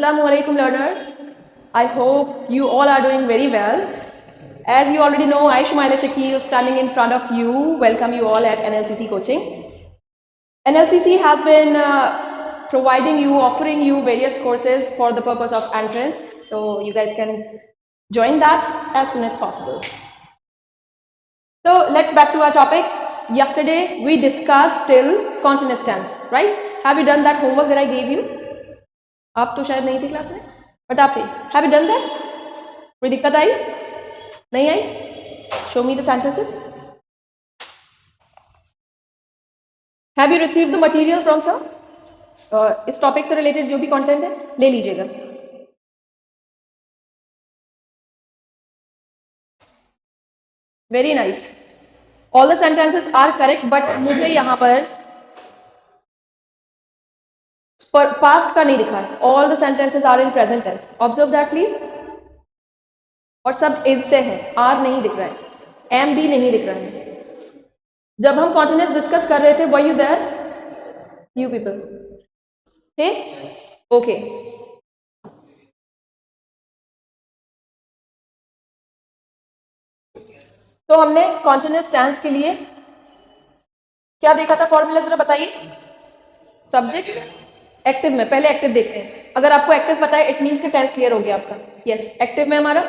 Assalamualaikum learners. I hope you all are doing very well. As you already know, I, Shumaila Shakil, standing in front of you, welcome you all at NLCC Coaching. NLCC has been providing you, offering you various courses for the purpose of entrance. So you guys can join that as soon as possible. So let's back to our topic. Yesterday we discussed till continuous tense, right? Have you done that homework that I gave you? आप तो शायद नहीं थे class में, but आप थे. Have you done that? कोई दिक्कत आई? नहीं आई? Show me the sentences. Have you receive the material from sir? इस टॉपिक से रिलेटेड जो भी कंटेंट है ले लीजिएगा. Very nice. All the sentences are correct, but मुझे यहाँ पर पास्ट का नहीं दिखा है. All the sentences are in present tense. Observe that please. और सब इज से है, आर नहीं दिख रहा है, एम भी नहीं दिख रहा है. जब हम कॉन्टिन्यूस डिस्कस कर रहे थे, were you there? You people थे? ओके. तो हमने कॉन्टिन्यूस टेंस के लिए क्या देखा था फॉर्मूला, जरा बताइए. सब्जेक्ट एक्टिव में, पहले एक्टिव देखते हैं. अगर आपको एक्टिव पता है, इट मीन्स कि टेंस क्लियर हो गया आपका. यस, एक्टिव में हमारा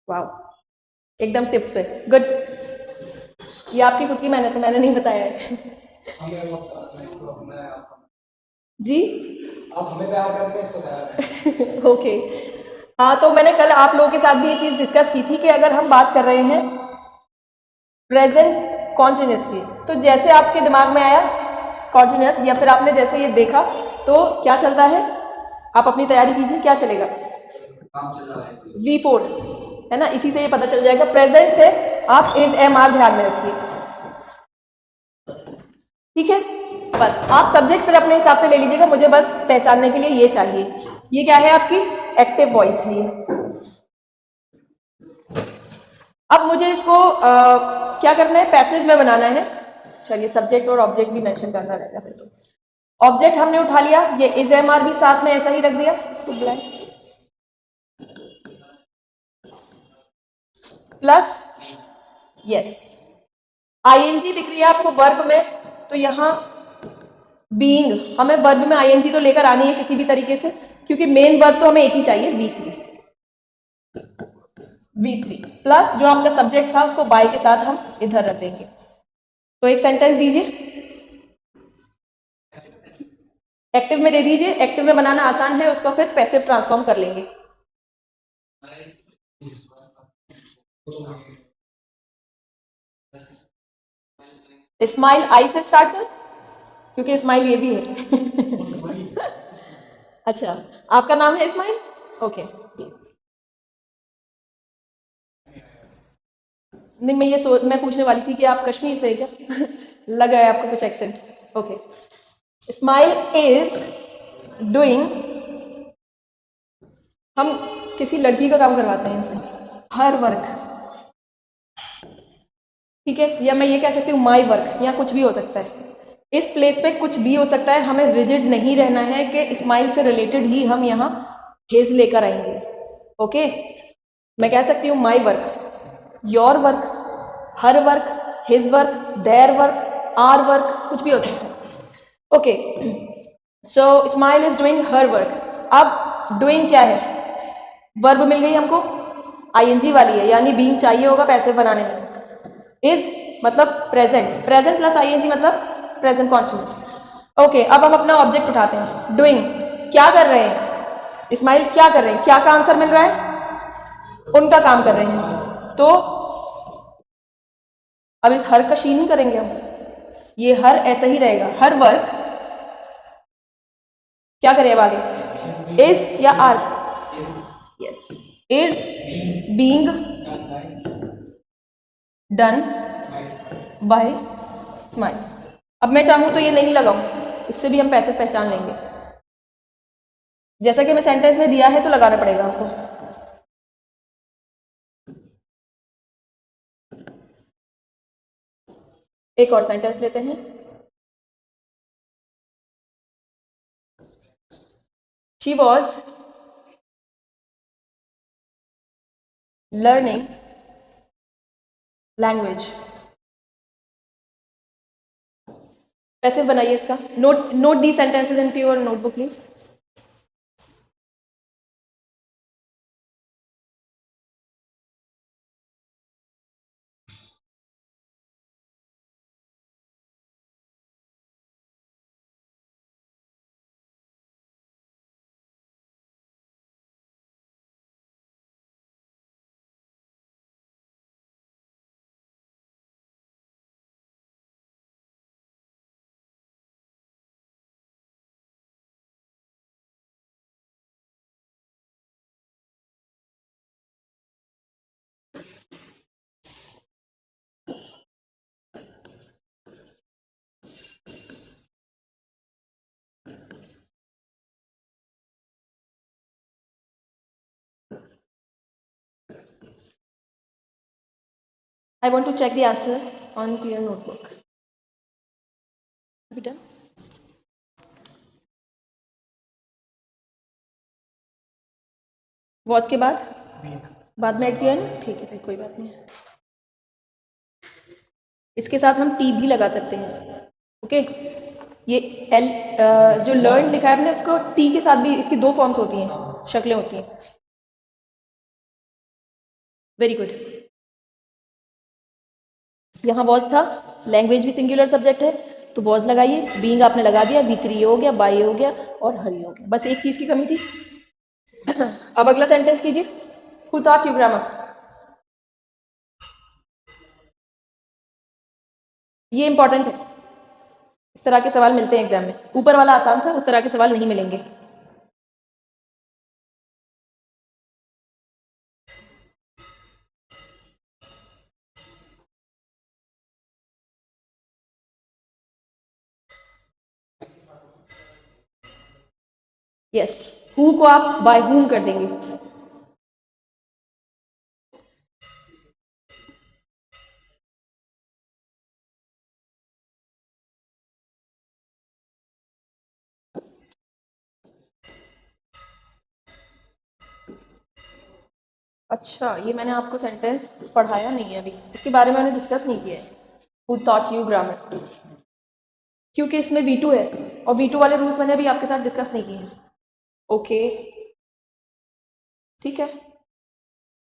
वाओ, एकदम टिप्स पे. गुड. ये आपकी खुद की मेहनत है, मैंने नहीं बताया है. जी आप हमें तैयार कर देंगे, इसको तैयार. ओके. हाँ, तो मैंने कल आप लोगों के साथ भी ये चीज डिस्कस की थी कि अगर हम बात कर रहे हैं प्रेजेंट कॉन्टिन्यूस की, तो जैसे आपके दिमाग में आया कॉन्टिन्यूस, या फिर आपने जैसे ये देखा, तो क्या चलता है, आप अपनी तैयारी कीजिए. क्या चलेगा? V4 है ना. इसी से ये पता चल जाएगा. प्रेजेंट से आप इज एम आर ध्यान में रखिए. ठीक है, बस आप सब्जेक्ट फिर अपने हिसाब से ले लीजिएगा. मुझे बस पहचानने के लिए ये चाहिए. ये क्या है? आपकी एक्टिव वॉइस है ये. अब मुझे इसको क्या करना है? पैसेज में बनाना है. चलिए, सब्जेक्ट और ऑब्जेक्ट भी मेंशन करना रहेगा. फिर तो ऑब्जेक्ट हमने उठा लिया, ये इज एम आर भी साथ में ऐसा ही रख दिया. तो ब्लैंक प्लस यस, आईएनजी दिख रही है आपको वर्ब में, तो यहाँ बीइंग, हमें वर्ब में आईएनजी तो लेकर आनी है किसी भी तरीके से, क्योंकि मेन वर्ब तो हमें एक ही चाहिए, V3 प्लस जो आपका सब्जेक्ट था उसको बाय के साथ हम इधर रख देंगे. तो एक सेंटेंस दीजिए, एक्टिव में दे दीजिए. एक्टिव में बनाना आसान है, उसको फिर पैसिव ट्रांसफॉर्म कर लेंगे. स्माइल आई से स्टार्ट कर, क्योंकि स्माइल ये भी है. अच्छा, आपका नाम है स्माइल? ओके. नहीं, मैं पूछने वाली थी कि आप कश्मीर से क्या लग रहा है आपको कुछ accent. Okay. Smile is doing, हम किसी लड़की का काम करवाते हैं इनसे, हर वर्क. ठीक है, या मैं ये कह सकती हूँ माई वर्क, या कुछ भी हो सकता है. इस प्लेस पे कुछ भी हो सकता है. हमें रिजिड नहीं रहना है कि स्माइल से रिलेटेड ही हम यहाँ हिज लेकर आएंगे. ओके. मैं कह सकती हूँ my work, your work, her work, his work, their work, our work, कुछ भी हो सकता है. Okay. So smile is doing her work. अब डूइंग क्या है? वर्ब मिल गई हमको, आईएनजी वाली है, यानी बीइंग चाहिए होगा पैसिव बनाने में. इज मतलब प्रेजेंट, प्रेजेंट प्लस आईएनजी मतलब प्रेजेंट कॉन्टिन्यूस. ओके. अब हम अपना ऑब्जेक्ट उठाते हैं. डूइंग क्या कर रहे हैं? स्माइल क्या कर रहे हैं? क्या का आंसर मिल रहा है? उनका काम कर रहे हैं. तो अब इस हर का शी नहीं करेंगे हम, ये हर ऐसा ही रहेगा. हर वर्क क्या करें अब आगे? इज या are? Yes, is being done by smile. अब मैं चाहूं तो ये नहीं लगाऊं, इससे भी हम पैसे पहचान लेंगे. जैसा कि मैं सेंटेंस में दिया है तो लगाना पड़ेगा आपको. एक और सेंटेंस लेते हैं. She was learning language. Passive बनाइए इसका। Note the sentences into your notebook please. I want to check the answers on your notebook. Have you done? Was के बाद में ऐड किया है ना, ठीक है, फिर कोई बात नहीं है। इसके साथ हम टी भी लगा सकते हैं। ओके, ये एल जो लर्न लिखा है आपने, उसको टी के साथ भी, इसकी दो फॉर्म्स होती हैं, शक्लें होती हैं। Very good. यहाँ वॉज था, लैंग्वेज भी सिंगुलर सब्जेक्ट है, तो वॉज लगाइए। बीइंग आपने लगा दिया, बी थ्री हो गया, बाई हो गया और हरी हो गया। बस एक चीज़ की कमी थी। अब अगला सेंटेंस कीजिए। Who thought you grammar. ये इंपॉर्टेंट है, इस तरह के सवाल मिलते हैं एग्जाम में। ऊपर वाला आसान था, उस तरह के सवाल नहीं मिलेंगे। यस, हु को आप बाय हुम कर देंगे। अच्छा, ये मैंने आपको सेंटेंस पढ़ाया नहीं है अभी, इसके बारे में मैंने डिस्कस नहीं किया है। हु थॉट यू ग्रामर, क्योंकि इसमें V2 है और V2 वाले रूल्स मैंने अभी आपके साथ डिस्कस नहीं किए हैं। ओके, ठीक है,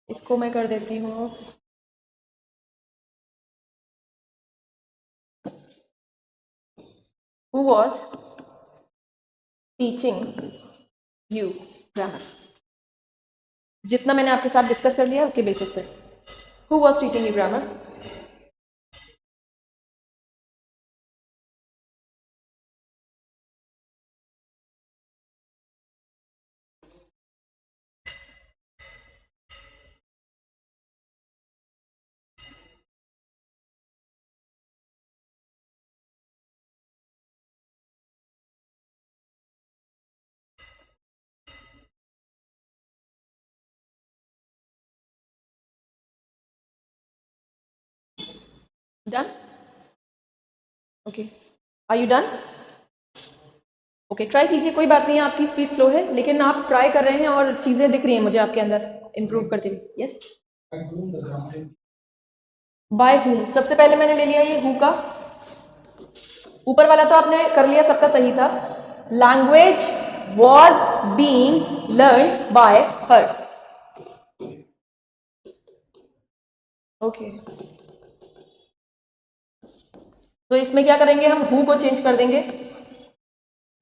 इसको मैं कर देती हूँ। Who was teaching you grammar, जितना मैंने आपके साथ डिस्कस कर लिया उसके बेसिस पे। Who was teaching you grammar. Done. Okay, are you done. Okay, try कीजिए, कोई बात नहीं है, आपकी स्पीड स्लो है, लेकिन आप ट्राई कर रहे हैं और चीज़ें दिख रही हैं मुझे आपके अंदर इम्प्रूव करते हुए। यस, बाय हूम, सबसे पहले मैंने ले लिया ये हु का। ऊपर वाला तो आपने कर लिया, सबका सही था। Language was being learn by her. Okay, तो इसमें क्या करेंगे हम, हु को चेंज कर देंगे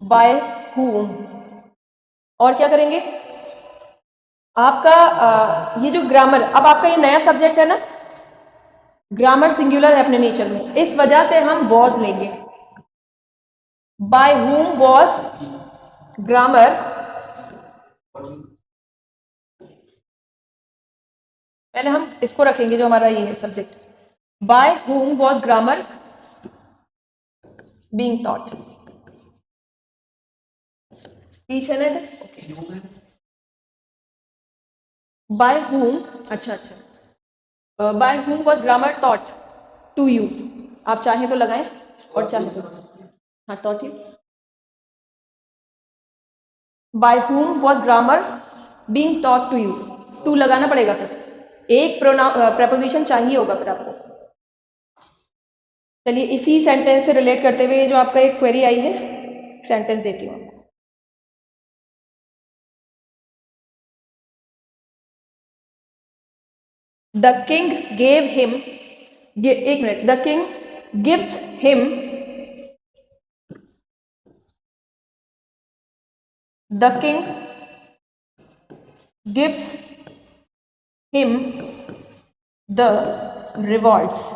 बाय हूम। और क्या करेंगे आपका ये जो ग्रामर, अब आपका ये नया सब्जेक्ट है ना, ग्रामर सिंगुलर है अपने नेचर में, इस वजह से हम वॉज लेंगे। बाय हूम वॉज ग्रामर, पहले हम इसको रखेंगे जो हमारा ये है subject. By whom was grammar being taught. Teach है ना इधर, ओके। बाय हूम, अच्छा अच्छा, by whom was grammar taught to you. आप चाहें तो लगाएं और चाहें तो, हाँ, taught you. By whom was grammar being taught to you, to लगाना पड़ेगा, फिर एक प्रपोजिशन चाहिए होगा फिर आपको। चलिए इसी सेंटेंस से रिलेट करते हुए जो आपका एक क्वेरी आई है, सेंटेंस देती हूँ आपको। द किंग गेव हिम, एक minute, the king gives him, the king gives him the rewards.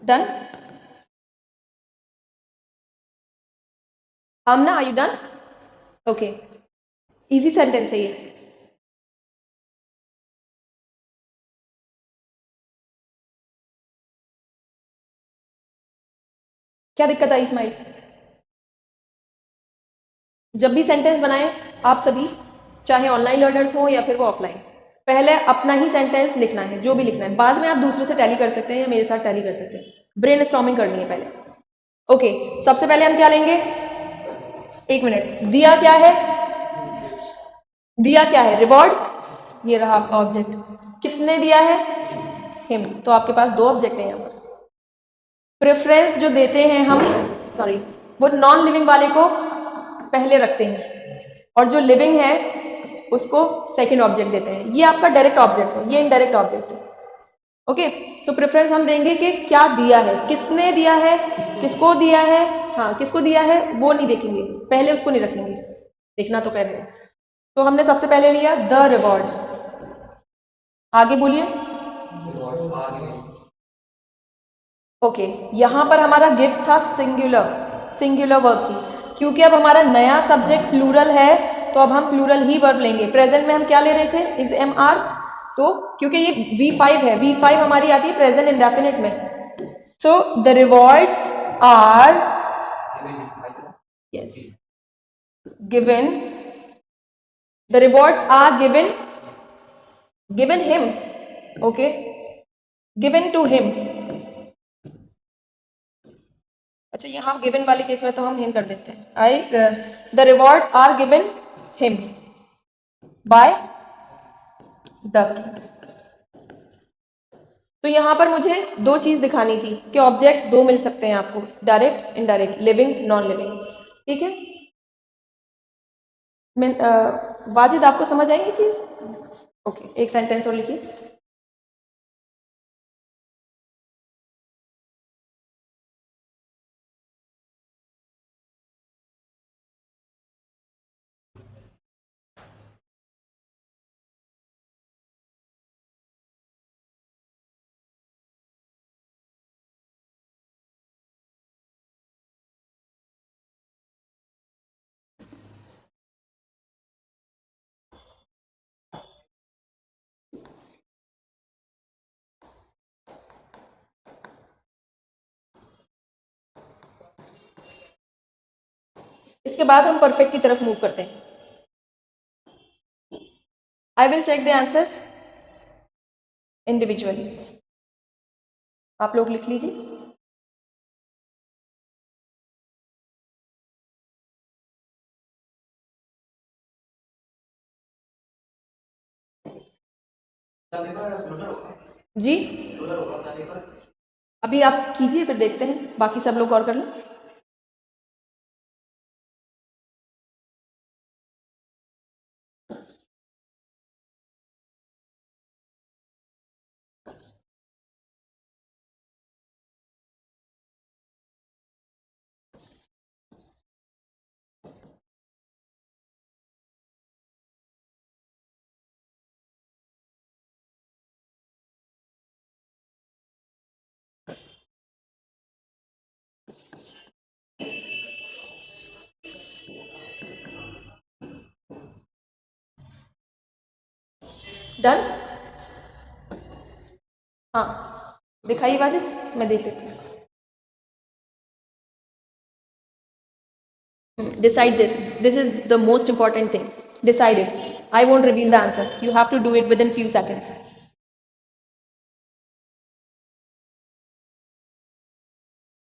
Done? Amna, are you done? Okay, easy sentence है ये। क्या दिक्कत आई इस्माइल? जब भी सेंटेंस बनाएं आप सभी, चाहे ऑनलाइन लर्नर्स हो या फिर वो ऑफलाइन, पहले अपना ही सेंटेंस लिखना है, जो भी लिखना है, बाद में आप दूसरे से टैली कर सकते हैं या मेरे साथ टैली कर सकते हैं। ब्रेन स्टॉर्मिंग करनी है पहले। ओके, सबसे पहले हम क्या लेंगे, एक मिनट, दिया क्या है, दिया क्या है, रिवॉर्ड, ये रहा आपका ऑब्जेक्ट। किसने दिया है, हिम, तो आपके पास दो ऑब्जेक्ट हैं यहाँ पर। प्रेफरेंस जो देते हैं हम, सॉरी, वो नॉन लिविंग वाले को पहले रखते हैं और जो लिविंग है उसको सेकंड ऑब्जेक्ट देते हैं। ये आपका डायरेक्ट ऑब्जेक्ट है, ये इनडायरेक्ट ऑब्जेक्ट है। ओके, तो प्रेफरेंस हम देंगे कि क्या दिया है, किसने दिया है, किसको दिया है, हाँ किसको दिया है वो नहीं देखेंगे, पहले उसको नहीं रखेंगे, देखना तो पहले। तो हमने सबसे पहले लिया द रिवॉर्ड, आगे बोलिए। ओके, यहां पर हमारा गिफ्ट था सिंगुलर, सिंगुलर वर्ब थी, क्योंकि अब हमारा नया सब्जेक्ट प्लूरल है तो अब हम प्लूरल ही वर्ब लेंगे। प्रेजेंट में हम क्या ले रहे थे, इज एम आर, तो क्योंकि ये V5 है, V5 हमारी आती है प्रेजेंट इंडेफिनिट में। So the rewards are, yes, given, the rewards are given, given him, okay, given to him. अच्छा, यहाँ गिवन वाले केस में तो हम हिम कर देते हैं, I, the rewards are given him by the. तो यहां पर मुझे दो चीज दिखानी थी कि ऑब्जेक्ट दो मिल सकते हैं आपको, direct indirect, living non living, ठीक है। मैं वाजिद, आपको समझ आई ये चीज? ओके, एक सेंटेंस और लिखिए। इसके बाद हम परफेक्ट की तरफ मूव करते हैं। I will check the answers individually, आप लोग लिख लीजिए। जी, अभी आप कीजिए, फिर देखते हैं, बाकी सब लोग और कर लें। डन? हाँ दिखाइए वाजिद, मैं देख लेती हूँ। Decide this. This is the most important thing. Decide it. I won't reveal the answer. You have to do it within few seconds.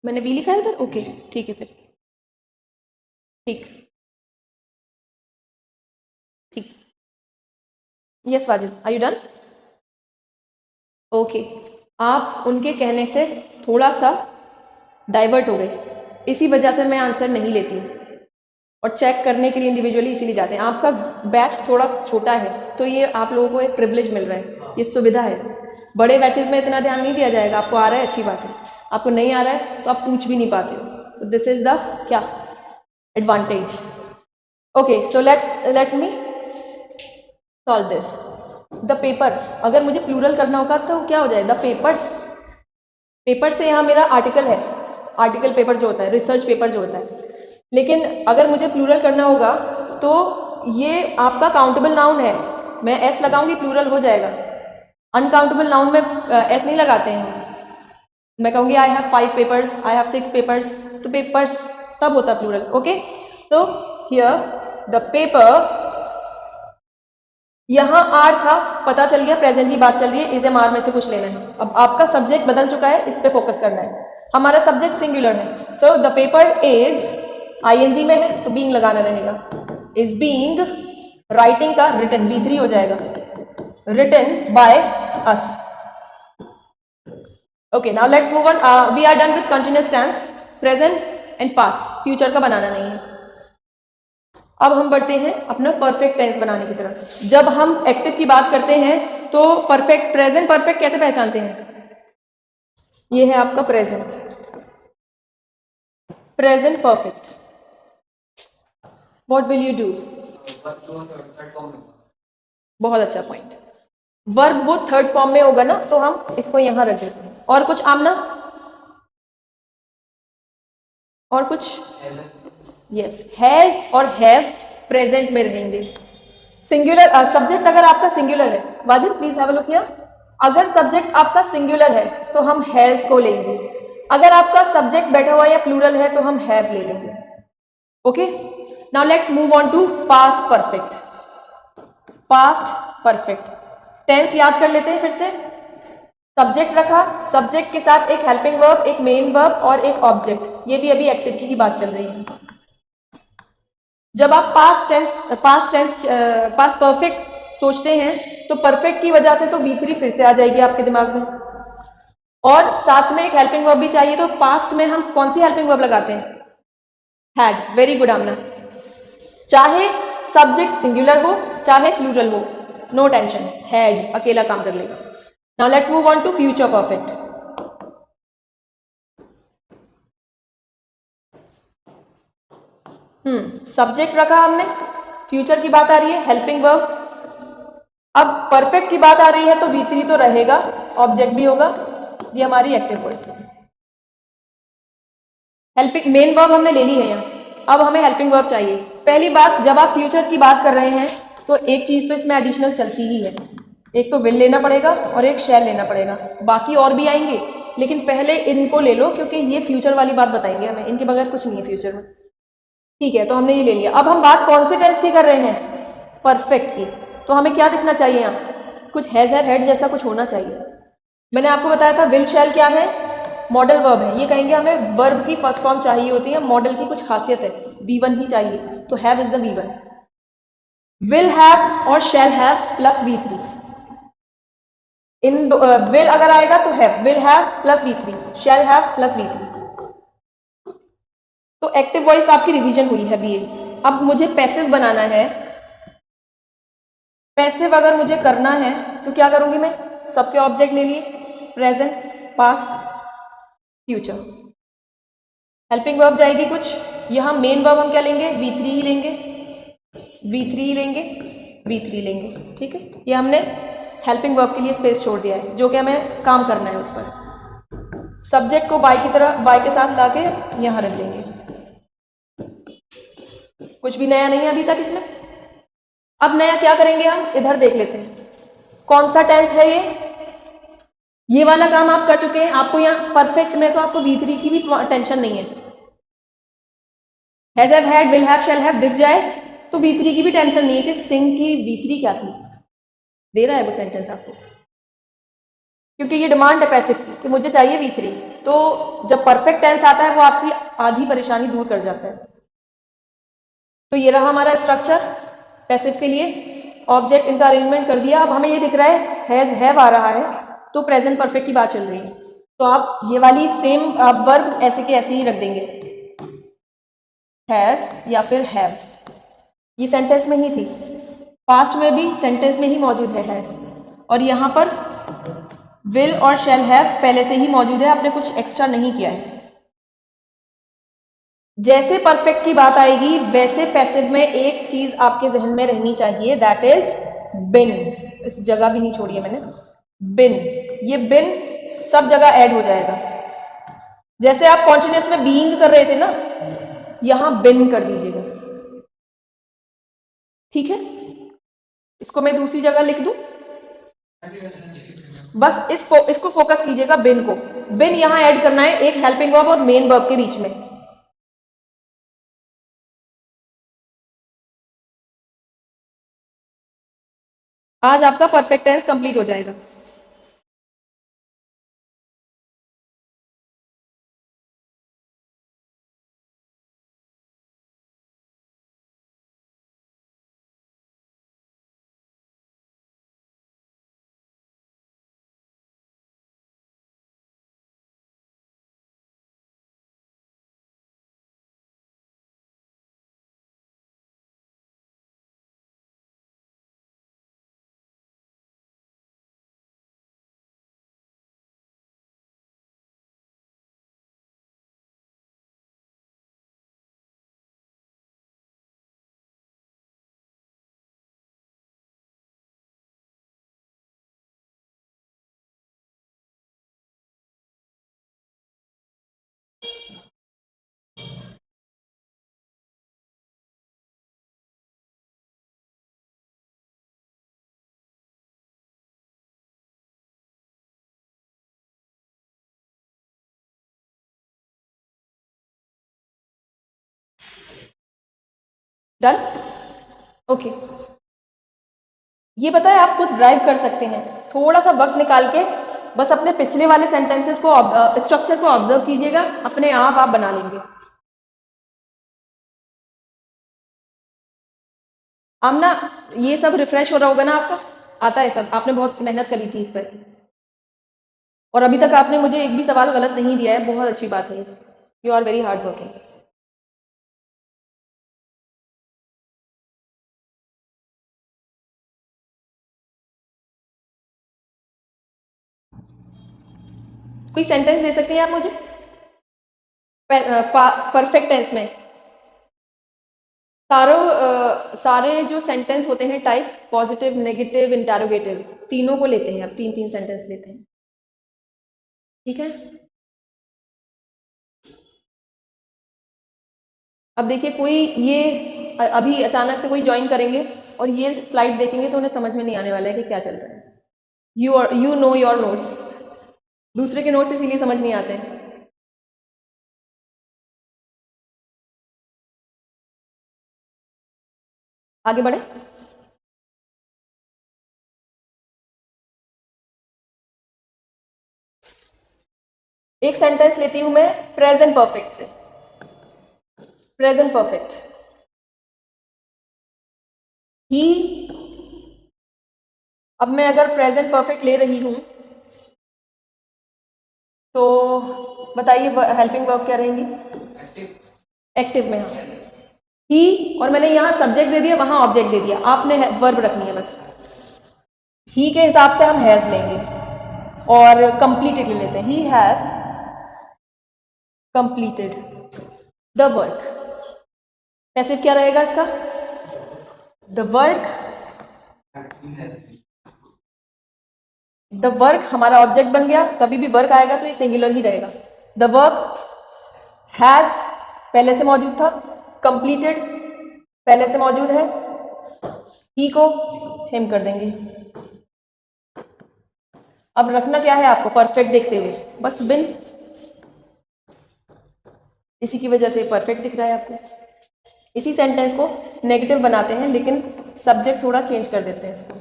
मैंने बी लिखा है उधर? ओके ठीक है फिर। ठीक ठीक। Yes Wajid, are you done? Okay, आप उनके कहने से थोड़ा सा डाइवर्ट हो गए, इसी वजह से मैं आंसर नहीं लेती हूँ और चेक करने के लिए इंडिविजुअली इसीलिए जाते हैं। आपका बैच थोड़ा छोटा है तो ये आप लोगों को एक प्रिविलेज मिल रहा है, ये सुविधा है। बड़े बैचेस में इतना ध्यान नहीं दिया जाएगा। आपको आ रहा है अच्छी बात है, आपको नहीं आ रहा है तो आप पूछ भी नहीं पाते हो। तो दिस इज द क्या advantage. Okay so let me solve this. The paper, अगर मुझे प्लूरल करना होगा तो क्या हो जाए? The papers. पेपर से यहाँ मेरा आर्टिकल है, आर्टिकल पेपर जो होता है, रिसर्च पेपर जो होता है। लेकिन अगर मुझे प्लूरल करना होगा तो ये आपका काउंटेबल नाउन है, मैं एस लगाऊंगी प्लूरल हो जाएगा। अनकाउंटेबल नाउन में एस नहीं लगाते हैं। मैं कहूँगी I have 5 papers, I have 6 papers, तो पेपर्स तब होता है plural. Okay so here the paper, यहाँ आर था, पता चल गया प्रेजेंट की बात चल रही है, इज एम आर में से कुछ लेना है। अब आपका सब्जेक्ट बदल चुका है, इस पे फोकस करना है। हमारा सब्जेक्ट सिंगुलर है, so the paper is I N G में है तो बीइंग लगाना रहेगा। इज बीइंग, राइटिंग का रिटन B3 हो जाएगा, written by us. Okay now let's move on. We are done with continuous tense, present and past. Future का बनाना नहीं है। अब हम बढ़ते हैं अपना परफेक्ट टेंस बनाने की तरफ। जब हम एक्टिव की बात करते हैं तो परफेक्ट, प्रेजेंट परफेक्ट कैसे पहचानते हैं? ये है आपका present, present perfect. What will you do? बहुत अच्छा पॉइंट। वर्ब वो थर्ड फॉर्म में होगा ना, तो हम इसको यहां रख देते हैं। और कुछ आमना? और कुछ? यस, हैज और हैव प्रेजेंट में रहेंगे। सिंगुलर सब्जेक्ट अगर आपका सिंगुलर है, Wajid please have a look here. अगर सब्जेक्ट आपका सिंगुलर है तो हम हैज को लेंगे। अगर आपका सब्जेक्ट बैठा हुआ या प्लूरल है तो हम हैव ले लेंगे। Okay now let's move on to past perfect. Past perfect tense याद कर लेते हैं फिर से। सब्जेक्ट रखा, सब्जेक्ट के साथ एक हेल्पिंग वर्ब, एक मेन वर्ब और एक ऑब्जेक्ट। ये भी अभी एक्टिव की ही बात चल रही है। जब आप पास्ट परफेक्ट सोचते हैं तो परफेक्ट की वजह से तो B3 फिर से आ जाएगी आपके दिमाग में, और साथ में एक हेल्पिंग वर्ब भी चाहिए। तो पास्ट में हम कौन सी हेल्पिंग वर्ब लगाते हैं? हैड। वेरी गुड आमना। चाहे सब्जेक्ट सिंगुलर हो चाहे प्लूरल हो, नो टेंशन, हैड अकेला काम कर लेगा। Now let's move on to future perfect. Subject रखा हमने, फ्यूचर की बात आ रही है, हेल्पिंग वर्ब। अब परफेक्ट की बात आ रही है तो B3 तो रहेगा, ऑब्जेक्ट भी होगा। ये हमारी एक्टिव वर्ड है। हेल्पिंग मेन वर्ब हमने ले ली है यहाँ, अब हमें हेल्पिंग वर्ब चाहिए। पहली बात, जब आप फ्यूचर की बात कर रहे हैं तो एक चीज तो इसमें एडिशनल चलती ही है, एक तो विल लेना पड़ेगा और एक शैल लेना पड़ेगा। बाकी और भी आएंगे लेकिन पहले इनको ले लो क्योंकि ये फ्यूचर वाली बात बताएंगे हमें, इनके बगैर कुछ नहीं है फ्यूचर में। ठीक है, तो हमने ये ले लिया। अब हम बात कौन से टेंस की कर रहे हैं? परफेक्ट की। तो हमें क्या दिखना चाहिए यहाँ? कुछ हैज हैड हेड जैसा कुछ होना चाहिए। मैंने आपको बताया था विल शैल क्या है? मॉडल वर्ब है। ये कहेंगे हमें वर्ब की फर्स्ट फॉर्म चाहिए होती है, मॉडल की कुछ खासियत है, V1 ही चाहिए, तो have is the V1। Will have और shall have plus V3। In will अगर आएगा तो have, will have plus V3, shall have plus V3। तो एक्टिव वॉइस आपकी रिवीजन हुई है BA। अब मुझे पैसिव बनाना है। पैसिव अगर मुझे करना है तो क्या करूंगी मैं? सबके ऑब्जेक्ट ले लिए, present, past, future. Helping verb जाएगी कुछ, यहां मेन वर्ब हम क्या लेंगे? V3 ही लेंगे, V3 ही लेंगे, V3 लेंगे। ठीक है, ये हमने हेल्पिंग वर्ब के लिए स्पेस छोड़ दिया है जो कि हमें काम करना है उस पर। सब्जेक्ट को बाय की तरह, बाय के साथ लाके यहां रख देंगे। कुछ भी नया नहीं है अभी तक इसमें। अब नया क्या करेंगे हम? इधर देख लेते हैं कौन सा टेंस है ये वाला काम आप कर चुके हैं। आपको यहाँ परफेक्ट में तो आपको V3 की भी टेंशन नहीं है। Has have had will have shall have दिख जाए तो V3 की भी टेंशन नहीं है कि सिंग की V3 क्या थी, दे रहा है वो सेंटेंस आपको, क्योंकि ये डिमांड है पैसिव की कि मुझे चाहिए V3। तो जब परफेक्ट टेंस आता है वो आपकी आधी परेशानी दूर कर जाता है। तो ये रहा हमारा स्ट्रक्चर पैसिव के लिए। ऑब्जेक्ट इनका अरेंजमेंट कर दिया। अब हमें ये दिख रहा है हैज हैव आ रहा है तो प्रेजेंट परफेक्ट की बात चल रही है, तो आप ये वाली सेम वर्ब ऐसे के ऐसे ही रख देंगे, हैज या फिर हैव। ये सेंटेंस में ही थी, पास्ट में भी सेंटेंस में ही मौजूद है और यहाँ पर विल और शैल हैव पहले से ही मौजूद है, आपने कुछ एक्स्ट्रा नहीं किया है। जैसे परफेक्ट की बात आएगी वैसे पैसिव में एक चीज आपके जहन में रहनी चाहिए, दैट इज बिन। इस जगह भी नहीं छोड़ी है मैंने, बिन। ये बिन सब जगह ऐड हो जाएगा। जैसे आप कॉन्टिन्यूअस में बीइंग कर रहे थे ना, यहां बिन कर दीजिएगा, ठीक है। इसको मैं दूसरी जगह लिख दूं, बस इसको फोकस कीजिएगा, बिन को। बिन यहां ऐड करना है एक हेल्पिंग वर्ब और मेन वर्ब के बीच में। आज आपका परफेक्ट टेंस कंप्लीट हो जाएगा। Done, okay. ये पता है आप खुद ड्राइव कर सकते हैं, थोड़ा सा वक्त निकाल के बस अपने पिछले वाले सेंटेंसेस को स्ट्रक्चर को ऑब्जर्व कीजिएगा, अपने आप बना लेंगे। आमना, ये सब रिफ्रेश हो रहा होगा ना आपका, आता है सब, आपने बहुत मेहनत करी थी इस पर और अभी तक आपने मुझे एक भी सवाल गलत नहीं दिया है, बहुत अच्छी बात है। You are very hard working. कोई सेंटेंस दे सकते हैं आप मुझे परफेक्ट टेंस में? सारे जो सेंटेंस होते हैं टाइप, पॉजिटिव, नेगेटिव, इंटरोगेटिव, तीनों को लेते हैं, अब तीन तीन सेंटेंस लेते हैं, ठीक है। अब देखिए कोई ये अभी अचानक से कोई ज्वाइन करेंगे और ये स्लाइड देखेंगे तो उन्हें समझ में नहीं आने वाला है कि क्या चल रहा है। यू नो योर नोट्स, दूसरे के नोट्स इसीलिए समझ नहीं आते हैं। आगे बढ़े। एक सेंटेंस लेती हूं मैं प्रेजेंट परफेक्ट से। प्रेजेंट परफेक्ट, ही। अब मैं अगर प्रेजेंट परफेक्ट ले रही हूं तो बताइए हेल्पिंग वर्ब क्या रहेंगी? एक्टिव में, हाँ। ही, और मैंने यहां सब्जेक्ट दे दिया, वहां ऑब्जेक्ट दे दिया, आपने वर्ब रखनी है बस। ही के हिसाब से हम हैज लेंगे और कंप्लीटेड ले लेते हैं, he has completed the work. Passive क्या रहेगा इसका? The work. द वर्क हमारा ऑब्जेक्ट बन गया, कभी भी वर्क आएगा तो ये सिंगुलर ही रहेगा। द वर्क हैज पहले से मौजूद था, कंप्लीटेड पहले से मौजूद है, ही को हिम कर देंगे। अब रखना क्या है आपको, परफेक्ट देखते हुए, बस बिन, इसी की वजह से परफेक्ट दिख रहा है आपको। इसी सेंटेंस को नेगेटिव बनाते हैं, लेकिन सब्जेक्ट थोड़ा चेंज कर देते हैं इसको।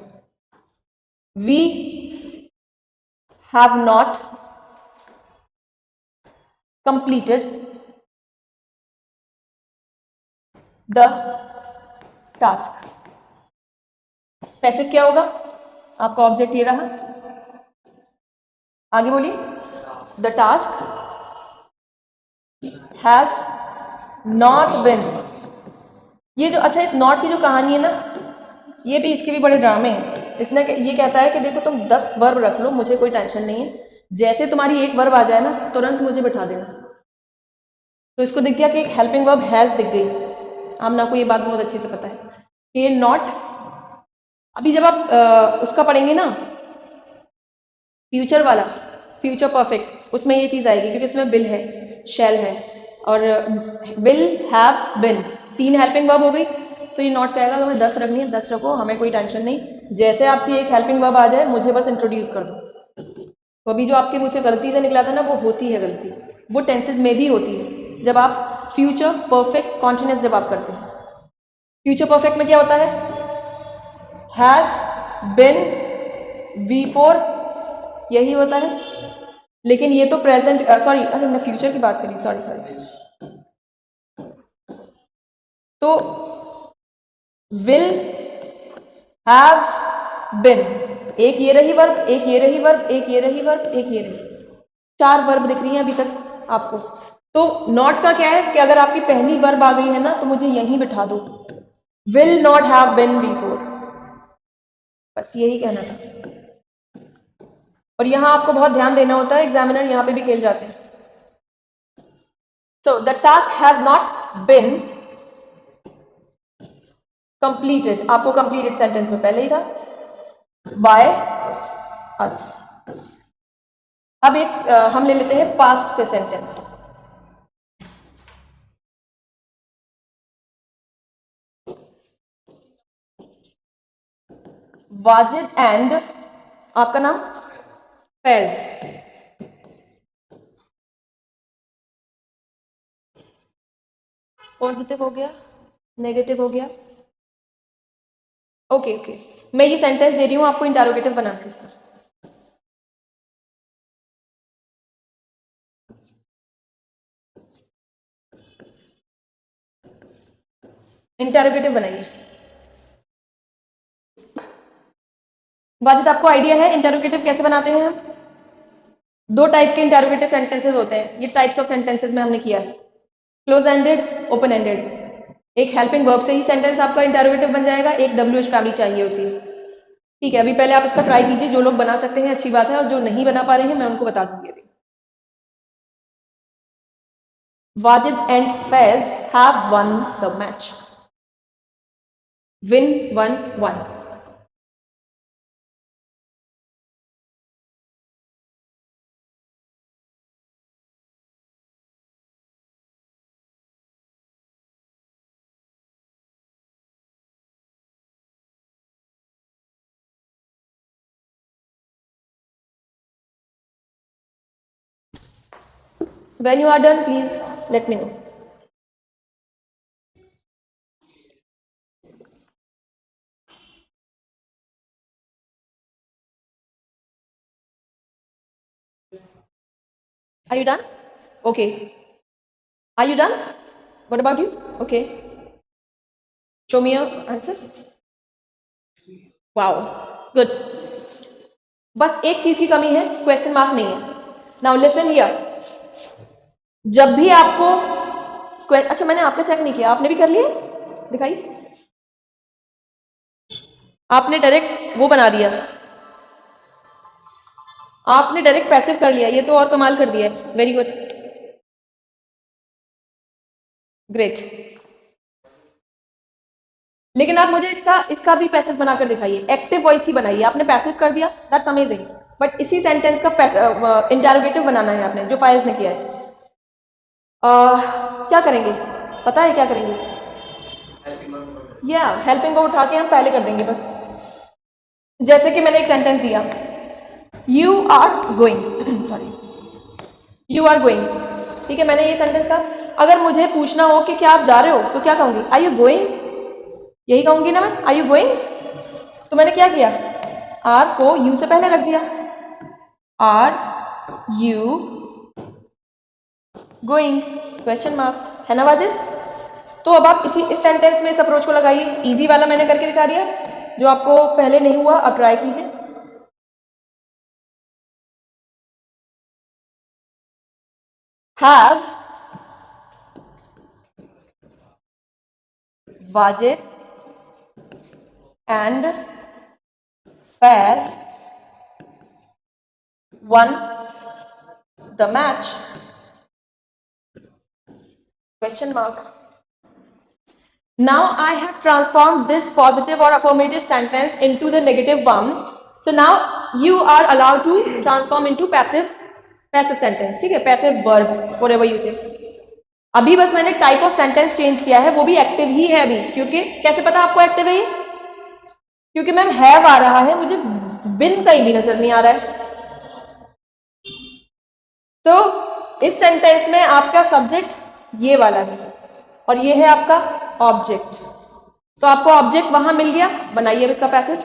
We have not completed the task. Passive क्या होगा, आपका ऑब्जेक्ट ये रहा, आगे बोलिए। The task has not been. ये जो, अच्छा, इस नॉट की जो कहानी है ना, ये भी, इसके भी बड़े ड्रामे हैं। इसने ये कहता है कि देखो तुम 10 वर्ब रख लो, मुझे कोई टेंशन नहीं है, जैसे तुम्हारी एक वर्ब आ जाए ना, तुरंत मुझे बिठा देना। तो इसको दिख गया कि एक हेल्पिंग वर्ब हैज दिख गई। आमना को ये बात बहुत अच्छे से पता है कि ये नॉट, अभी जब आप उसका पढ़ेंगे ना, फ्यूचर वाला, फ्यूचर परफेक्ट, उसमें ये चीज़ आएगी, क्योंकि उसमें विल है, शैल है, और will have been, 3 helping verb हो गई। तो ये नॉट कहेगा तुम्हें 10 रखनी है, 10 रखो, हमें कोई टेंशन नहीं, जैसे आपकी एक हेल्पिंग वर्ब आ जाए मुझे बस इंट्रोड्यूस कर दो। तो अभी जो आपके मुझसे गलती से निकला था ना, वो होती है गलती, वो टेंसेज में भी होती है, जब आप फ्यूचर परफेक्ट कॉन्टिन्यूस जब आप करते हैं। फ्यूचर परफेक्ट में क्या होता है, हैज बिन, V4, यही होता है। लेकिन ये तो प्रेजेंट, सॉरी, अरे मैं फ्यूचर की बात करी, सॉरी सॉरी। तो विल हैव बिन, एक ये रही वर्ब, एक ये रही वर्ब, एक ये रही वर्ब, एक ये रही, 4 वर्ब दिख रही हैं अभी तक आपको। तो नॉट का क्या है कि अगर आपकी पहली वर्ब आ गई है ना, तो मुझे यहीं बिठा दो, will not have bin V4, बस यही कहना था। और यहां आपको बहुत ध्यान देना होता है, एग्जामिनर यहां पे भी खेल जाते हैं। So the task has not bin completed, आपको कंप्लीटेड सेंटेंस में पहले ही था, बाय अस। अब एक हम ले लेते हैं पास्ट से सेंटेंस। वाजिद एंड, आपका नाम फैज, पॉजिटिव हो गया, नेगेटिव हो गया, ओके ओके। मैं ये सेंटेंस दे रही हूं आपको, इंटरोगेटिव बना के इसका। इंटरोगेटिव बनाइए। वाजिद, आपको आइडिया है इंटरोगेटिव कैसे बनाते हैं हम? 2 टाइप के इंटरोगेटिव सेंटेंसेस होते हैं, ये टाइप्स ऑफ सेंटेंसेस में हमने किया है, क्लोज एंडेड, ओपन एंडेड। एक हेल्पिंग वर्ब से ही सेंटेंस आपका इंटरोगेटिव बन जाएगा, एक WH फैमिली चाहिए होती है। ठीक है, अभी पहले आप इसका ट्राई कीजिए, जो लोग बना सकते हैं अच्छी बात है, और जो नहीं बना पा रहे हैं मैं उनको बता दूंगी अभी। Wajid and Faiz have won the match, win 1-1। When you are done, please let me know. Are you done? Okay. Are you done? What about you? Okay. Show me your answer. Wow. Good. बस एक चीज की कमी है, question mark नहीं है। Now listen here, जब भी आपको अच्छा, मैंने आपने चेक नहीं किया, आपने भी कर लिया, दिखाइए। आपने डायरेक्ट वो बना दिया, आपने डायरेक्ट पैसिव कर लिया, ये तो और कमाल कर दिया है। Very good, great. लेकिन आप मुझे इसका भी पैसिव बनाकर दिखाइए, एक्टिव वॉइस ही बनाइए। आपने पैसिव कर दिया, दैट्स अमेजिंग, बट इसी सेंटेंस का इंटरोगेटिव बनाना है आपने, जो फाइल्स ने किया है। क्या करेंगे, पता है क्या करेंगे? या हेल्पिंग को उठा के हम पहले कर देंगे बस। जैसे कि मैंने एक सेंटेंस दिया, you are going, sorry, you are going, ठीक है, मैंने ये सेंटेंस कहा। अगर मुझे पूछना हो कि क्या आप जा रहे हो, तो क्या कहूंगी? आर यू गोइंग, यही कहूंगी ना मैं, आर यू गोइंग। तो मैंने क्या किया, आर को यू से पहले रख दिया, are you going, question mark, है ना वाजिद? तो अब आप इस सेंटेंस में इस अप्रोच को लगाइए। इजी वाला मैंने करके दिखा दिया, जो आपको पहले नहीं हुआ अब ट्राई कीजिए। Have Wajid and Faiz won the match, question mark. Now I have transformed this positive or affirmative sentence into the negative one. So now you are allowed to transform into passive sentence, ठीक है, passive verb, whatever you say. अभी बस मैंने type of sentence change किया है, वो भी active ही है अभी, क्योंकि कैसे पता आपको एक्टिव है ये? क्योंकि मैम हैव आ रहा है, मुझे बिन कहीं भी नजर नहीं आ रहा है। तो इस सेंटेंस में आपका सब्जेक्ट ये वाला है और ये है आपका ऑब्जेक्ट। तो आपको ऑब्जेक्ट वहां मिल गया, बनाइए अब इसका पैसेज।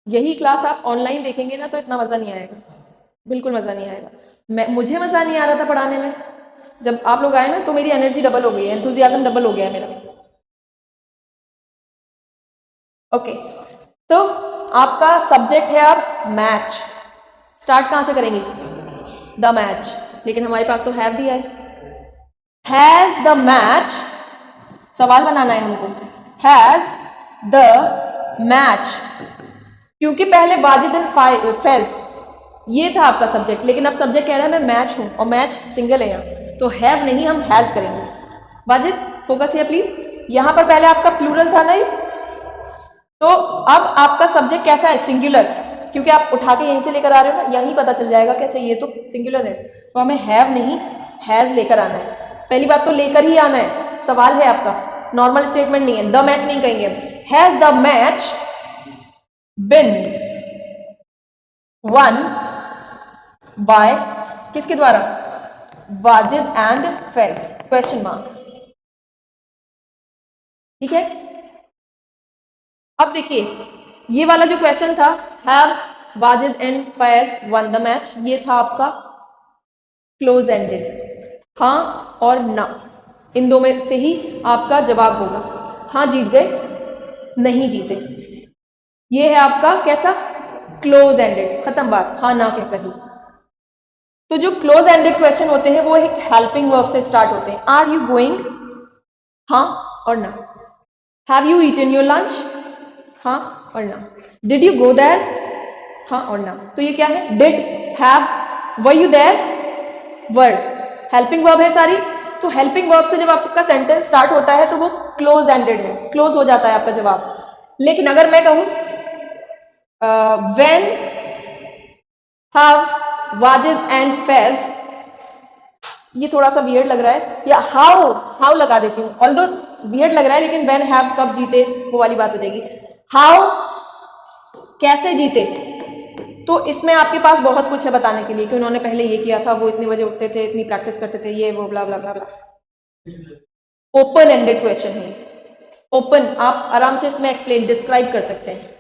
यही क्लास आप ऑनलाइन देखेंगे ना तो इतना मजा नहीं आएगा, बिल्कुल मजा नहीं आएगा। मुझे मजा नहीं आ रहा था पढ़ाने में, जब आप लोग आए ना तो मेरी एनर्जी डबल हो गई है, एंथुजियाज्म डबल हो गया है मेरा। ओके, तो आपका सब्जेक्ट है अब मैच। स्टार्ट कहां से करेंगे? द मैच, लेकिन हमारे पास तो हैव दिया है। हैज द मैच, सवाल बनाना है हमको, हैज द मैच, क्योंकि पहले वाजिद एंड फैज ये था आपका सब्जेक्ट, लेकिन अब सब्जेक्ट कह रहा है मैं मैच हूं और मैच सिंगल है यहाँ, तो हैव नहीं हम हैज करेंगे। वाजिद फोकस है प्लीज, यहां पर पहले आपका प्लूरल था नहीं, तो अब आपका सब्जेक्ट कैसा है? सिंगुलर, क्योंकि आप उठा के यहीं से लेकर आ रहे हो ना, यहीं पता चल जाएगा क्या चाहिए, तो सिंगुलर है, तो हमें हैव नहीं हैज लेकर आना है। पहली बात तो लेकर ही आना है, सवाल है आपका, नॉर्मल स्टेटमेंट नहीं है। द मैच नहीं कहेंगे, has the match bin won bye, किसके द्वारा? Wajid and Faiz, question mark, ठीक है। अब देखिए ये वाला जो क्वेश्चन था, have Wajid and Faiz one the match, ये था आपका क्लोज एंडेड, हाँ और ना, इन दो में से ही आपका जवाब होगा। हाँ जीत गए, नहीं जीते, ये है आपका कैसा? क्लोज एंडेड, खत्म बात, हाँ ना कहकर ही। तो जो क्लोज एंडेड क्वेश्चन होते हैं वो एक हेल्पिंग वर्ब से स्टार्ट होते हैं। आर यू गोइंग, हाँ और ना। Have you eaten your lunch, हाँ और ना। डिड यू गो देयर, हाँ और ना। तो ये क्या है? Did, have, were you there, were, helping verb है सारी। तो हेल्पिंग वर्ब से जब आपका सेंटेंस स्टार्ट होता है तो वो क्लोज एंडेड है, क्लोज हो जाता है आपका जवाब। लेकिन अगर मैं कहूं when have Wajid and Faiz, ये थोड़ा सा वियर्ड लग रहा है, या हाउ, हाउ लगा देती हूँ, ऑल्दो वियर्ड लग रहा है, लेकिन व्हेन हैव कब जीते वो वाली बात हो जाएगी। हाउ, कैसे जीते, तो इसमें आपके पास बहुत कुछ है बताने के लिए कि उन्होंने पहले ये किया था, वो इतने बजे उठते थे, इतनी प्रैक्टिस करते थे, ये वो ब्ला ब्ला ब्ला ब्ला। ओपन एंडेड क्वेश्चन है, ओपन, आप आराम से इसमें एक्सप्लेन, डिस्क्राइब कर सकते हैं।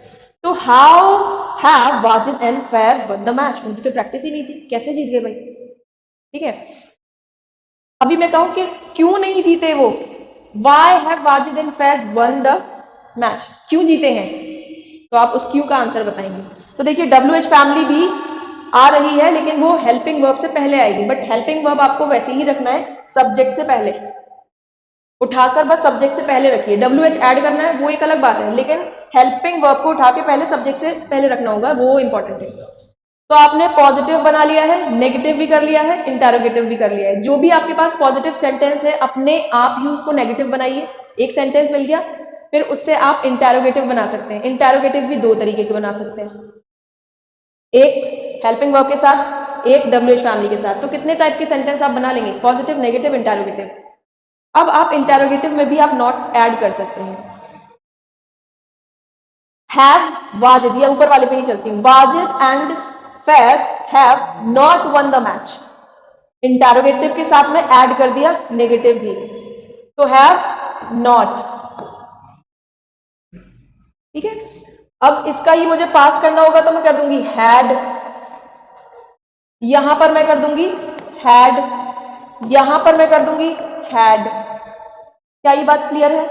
तो how have Wajid and Faiz one the match, उनकी तो प्रैक्टिस ही नहीं थी, कैसे जीत गए भाई, ठीक है। अभी मैं कहूं कि क्यों नहीं जीते वो, why have Wajid and Faiz one the match, क्यों जीते हैं, तो आप उस क्यों का आंसर बताएंगे। तो देखिए WH फैमिली भी आ रही है, लेकिन वो हेल्पिंग वर्ब से पहले आएगी, बट हेल्पिंग वर्ब आपको वैसे ही रखना है, सब्जेक्ट से पहले उठाकर बस सब्जेक्ट से पहले रखिए। WH ऐड करना है वो एक अलग बात है, लेकिन हेल्पिंग वर्ब को उठा के पहले सब्जेक्ट से पहले रखना होगा, वो इंपॉर्टेंट है। तो आपने पॉजिटिव बना लिया है, नेगेटिव भी कर लिया है, इंटेरोगेटिव भी कर लिया है। जो भी आपके पास पॉजिटिव सेंटेंस है अपने आप ही उसको नेगेटिव बनाइए। एक सेंटेंस मिल गया, फिर उससे आप इंटेरोगेटिव बना सकते हैं। इंटेरोगेटिव भी दो तरीके के बना सकते हैं, एक हेल्पिंग वर्ब के साथ, एक WH फैमिली के साथ। तो कितने टाइप के सेंटेंस आप बना लेंगे? Positive, negative, interrogative. अब आप इंटेरोगेटिव में भी आप नॉट ऐड कर सकते हैं। हैव, वाजिद, ये ऊपर वाले पे ही चलती हूँ। Wajid and Faiz have not one the match. Interrogative के साथ में ऐड कर दिया नेगेटिव भी, तो हैव नॉट। ठीक है, अब इसका ही मुझे पास करना होगा तो मैं कर दूंगी हैड, यहां पर मैं कर दूंगी हैड, यहां पर मैं कर दूंगी हैड। क्या ये बात क्लियर है?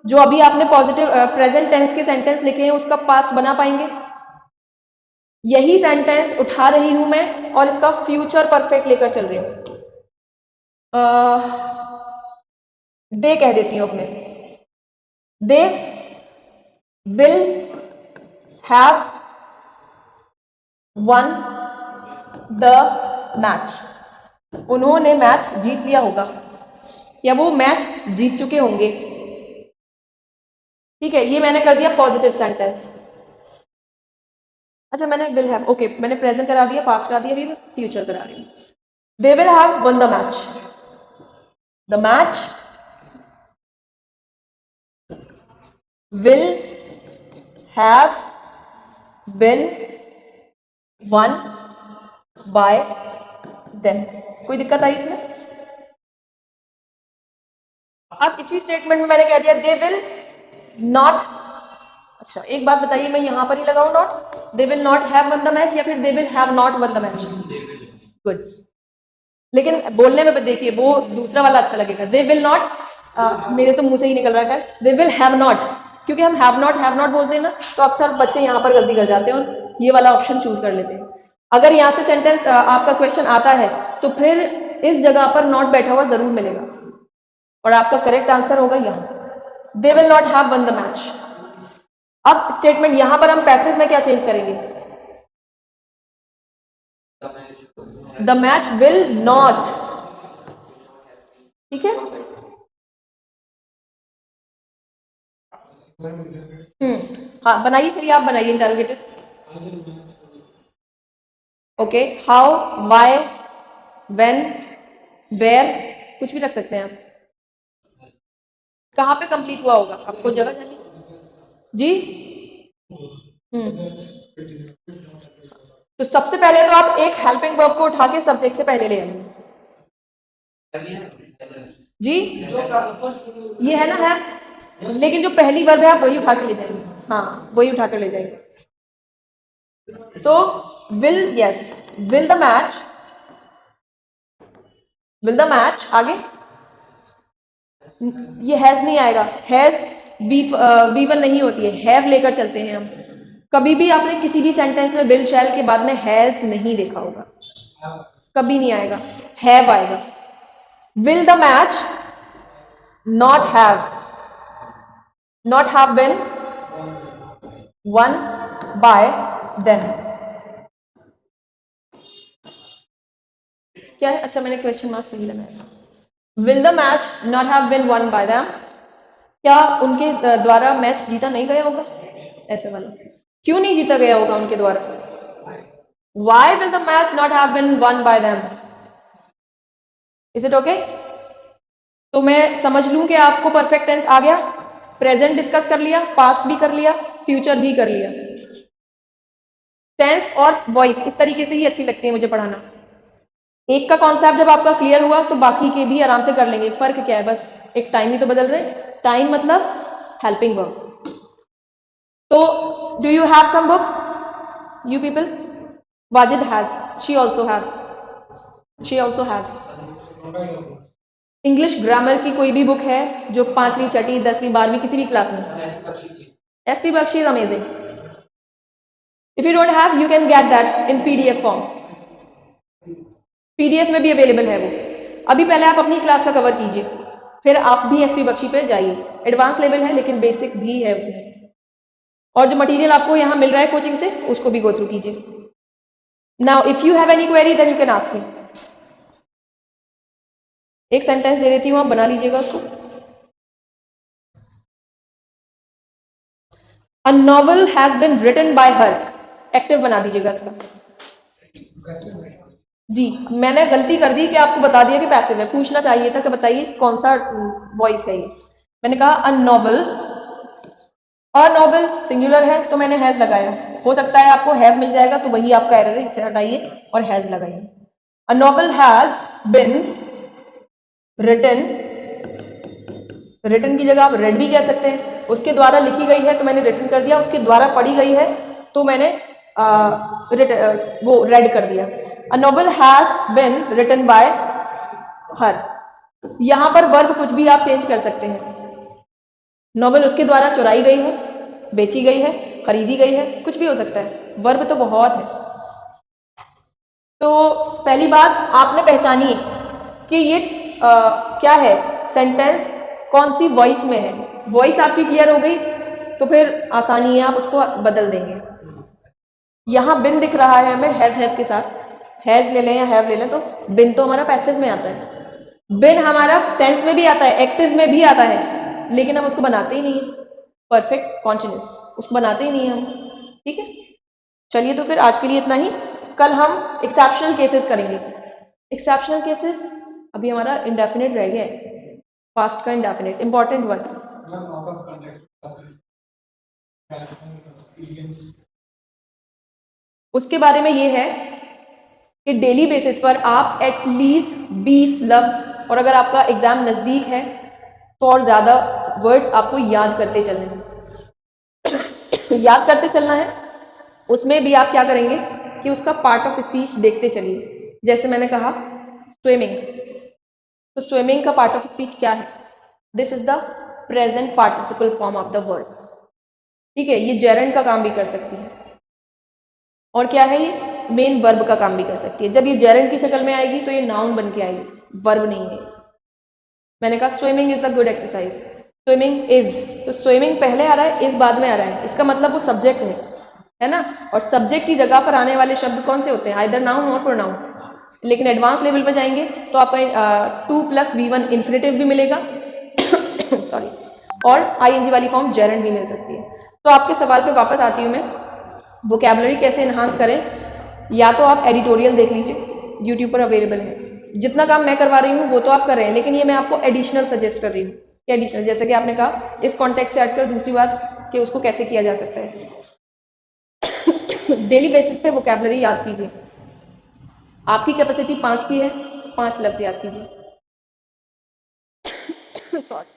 जो अभी आपने पॉजिटिव प्रेजेंट टेंस के सेंटेंस लिखे हैं उसका पास बना पाएंगे? यही सेंटेंस उठा रही हूं मैं और इसका फ्यूचर परफेक्ट लेकर चल रही हूं। दे कह देती हूं अपने, they will have won the match. उन्होंने मैच जीत लिया होगा या वो मैच जीत चुके होंगे। ठीक है, ये मैंने कर दिया पॉजिटिव सेंटेंस। अच्छा, मैंने विल हैव, ओके, मैंने प्रेजेंट करा दिया, पास्ट करा दिया, अभी मैं फ्यूचर करा रही हूँ। They will have won the match. The match will have been won by them. कोई दिक्कत आई इसमें? अब इसी स्टेटमेंट में मैंने कह दिया दे विल नॉट। अच्छा, एक बात बताइए, मैं यहां पर ही लगाऊं not? They will not have won the match या फिर they will have not one the match? Good. लेकिन बोलने में देखिए वो दूसरा वाला अच्छा लगेगा, दे विल नॉट, मेरे तो मुंह से ही निकल रहा है, दे विल हैव नॉट। क्योंकि हम हैव नॉट बोलते हैं ना, तो अक्सर बच्चे यहाँ पर गलती कर जाते हैं और ये वाला ऑप्शन चूज कर लेते हैं। अगर यहाँ से सेंटेंस आपका क्वेश्चन आता है तो फिर इस जगह पर नॉट बैठा हुआ जरूर मिलेगा और आपका करेक्ट आंसर होगा यहाँ, they will not have won the match. अब स्टेटमेंट यहां पर हम पैसिव में क्या चेंज करेंगे? The match will not. ठीक है, हाँ बनाइए, चलिए आप बनाइए interrogative. Okay, how, why, when, where, कुछ भी रख सकते हैं आप। कहाँ पे कंप्लीट हुआ होगा आपको जगह जानी जी? तो सबसे पहले तो आप एक हेल्पिंग वर्ब को उठा के सब्जेक्ट से पहले ले आइए जी। ये है ना, है, लेकिन जो पहली वर्ब है आप वही उठा के ले जाइए। हाँ, वही उठा कर ले जाइए। तो will, yes, will the match, will the match. आगे ये हैज नहीं आएगा, हैज V1 नहीं होती है, हैव लेकर चलते हैं हम। कभी भी आपने किसी भी सेंटेंस में विल शैल के बाद में हैज नहीं देखा होगा, कभी नहीं आएगा, हैव आएगा। Will the match not have been won by them. क्या है? अच्छा, मैंने क्वेश्चन मार्क सही लगाया। Will the match not have been won by them, क्या उनके द्वारा मैच जीता नहीं गया होगा? ऐसे वाला, क्यों नहीं जीता गया होगा उनके द्वारा? Why will the match not have been won by them? Is it okay? तो मैं समझ लूं कि आपको परफेक्ट टेंस आ गया, प्रेजेंट डिस्कस कर लिया, पास्ट भी कर लिया, फ्यूचर भी कर लिया। टेंस और वॉइस इस तरीके से ही अच्छी लगती है मुझे पढ़ाना। एक का कॉन्सेप्ट जब आपका क्लियर हुआ तो बाकी के भी आराम से कर लेंगे। फर्क क्या है? बस एक टाइम ही तो बदल रहे। टाइम मतलब हेल्पिंग वर्ब। तो do you have some book you people? Wajid has, she also has. English grammar की कोई भी बुक है जो 5वीं, 6वीं, 10वीं, 12वीं किसी भी क्लास में? SP Bakshi is amazing. If you don't have, you can get that in PDF form. PDF में भी अवेलेबल है वो। अभी पहले आप अपनी क्लास का कवर कीजिए, फिर आप भी SP Bakshi पे जाइए। एडवांस लेवल है लेकिन बेसिक भी है उसमें, और जो मटेरियल आपको यहाँ मिल रहा है कोचिंग से उसको भी गो थ्रू कीजिए। Now if you have any query then you can ask me. एक सेंटेंस दे देती हूँ, आप बना लीजिएगा उसको। A novel has been written by her, active बना दीजिएगा इसका। जी, मैंने गलती कर दी कि आपको बता दिया कि पैसिव है, पूछना चाहिए था कि बताइए कौन सा वॉइस है ये। मैंने कहा a novel, a novel singular है तो मैंने हैज लगाया। हो सकता है आपको हैव मिल जाएगा तो वही आपका एरर है, इसे हटाइए और हैज लगाइए। A novel has been written, written की जगह आप रेड भी कह सकते हैं। उसके द्वारा लिखी गई है तो मैंने रिटन कर दिया, उसके द्वारा पढ़ी गई है तो मैंने वो रेड कर दिया। A novel has been written by her, यहां पर वर्ब कुछ भी आप चेंज कर सकते हैं। नॉवल उसके द्वारा चुराई गई है, बेची गई है, खरीदी गई है, कुछ भी हो सकता है, वर्ब तो बहुत है। तो पहली बात आपने पहचानी कि ये क्या है, सेंटेंस कौन सी वॉइस में है। वॉइस आपकी क्लियर हो गई तो फिर आसानी है, आप उसको बदल देंगे। यहाँ बिन दिख रहा है हमें हैज हैव के साथ, हैज ले लें या हैव ले लें, तो बिन तो हमारा पैसिव में आता है, बिन हमारा टेंस में भी आता है, एक्टिव में भी आता है, लेकिन हम उसको बनाते ही नहीं है परफेक्ट कॉन्टिन्यूस, उसको बनाते ही नहीं है हम। ठीक है, चलिए तो फिर आज के लिए इतना ही। कल हम एक्सेप्शनल केसेस करेंगे। एक्सेप्शनल केसेस अभी हमारा इंडेफिनिट रह गया है, पास्ट का इंडेफिनिट, इंपॉर्टेंट वर्ड। उसके बारे में ये है कि डेली बेसिस पर आप एटलीस्ट 20 लफ्ज, और अगर आपका एग्जाम नज़दीक है तो और ज़्यादा वर्ड्स आपको याद करते चलने हैं। याद करते चलना है, उसमें भी आप क्या करेंगे कि उसका पार्ट ऑफ स्पीच देखते चलिए। जैसे मैंने कहा स्विमिंग, तो स्विमिंग का पार्ट ऑफ स्पीच क्या है? This is the present participle form of the word. ठीक है, ये जेरेंड का काम भी कर सकती है, और क्या है, ये मेन वर्ब का काम भी कर सकती है। जब ये जेरेंड की शक्ल में आएगी तो ये नाउन बन के आएगी, वर्ब नहीं है। मैंने कहा swimming is a good exercise, swimming is, तो स्विमिंग पहले आ रहा है, इज बाद में आ रहा है, इसका मतलब वो सब्जेक्ट है ना। और सब्जेक्ट की जगह पर आने वाले शब्द कौन से होते हैं? आइदर नाउन और प्रोनाउन। लेकिन एडवांस लेवल पर जाएंगे तो आपका 2+V1 इन्फिनेटिव भी मिलेगा सॉरी, और आईएनजी वाली फॉर्म जेरेंड भी मिल सकती है। तो आपके सवाल पे वापस आती हूँ मैं, वोकैबुलरी कैसे इन्हांस करें? या तो आप एडिटोरियल देख लीजिए, यूट्यूब पर अवेलेबल है। जितना काम मैं करवा रही हूँ वो तो आप कर रहे हैं, लेकिन ये मैं आपको एडिशनल सजेस्ट कर रही हूँ। एडिशनल, जैसे कि आपने कहा इस कॉन्टेक्स्ट से हटकर दूसरी बात कि उसको कैसे किया जा सकता है। डेली बेसिस पे वोकैबुलरी याद कीजिए। आपकी कैपेसिटी 5 की है, 5 लफ्ज याद कीजिए। सॉरी।